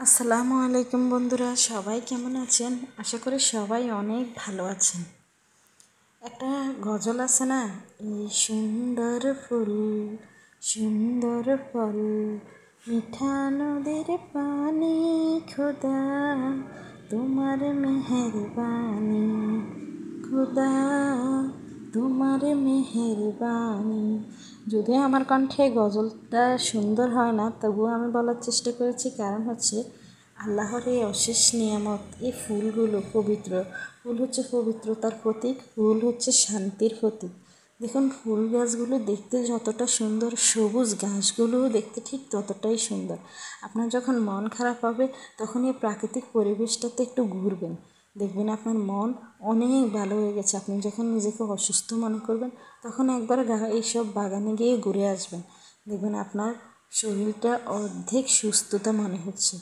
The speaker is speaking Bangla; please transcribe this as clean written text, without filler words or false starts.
আসসালামু আলাইকুম বন্ধুরা, সবাই কেমন আছেন? আশা করি সবাই অনেক ভালো আছেন। একটা গজল আছে না, এই সুন্দর ফুল সুন্দর ফল, মিঠা নদীর পানি, খোদা তোমার মেহেরবানি, খোদা তোমার মেহেরবানি। যদিও আমার কণ্ঠে গজলটা সুন্দর হয় না, তবুও আমি বলার চেষ্টা করেছি, কারণ হচ্ছে আল্লাহর এই অশেষ নিয়ামত। এই ফুলগুলো পবিত্র, ফুল হচ্ছে পবিত্রতার প্রতীক, ফুল হচ্ছে শান্তির প্রতীক। দেখুন, ফুল গাছগুলো দেখতে যতটা সুন্দর, সবুজ ঘাসগুলোও দেখতে ঠিক ততটাই সুন্দর। আপনার যখন মন খারাপ হবে, তখন এই প্রাকৃতিক পরিবেশটাতে একটু ঘুরবেন, দেখবেন আপনার মন অনেক ভালো হয়ে গেছে। আপনি যখন নিজেকে অসুস্থ মনে করবেন, তখন একবার এইসব বাগানে গিয়ে ঘুরে আসবেন, দেখবেন আপনার শরীরটা অর্ধেক সুস্থতা মনে হচ্ছে।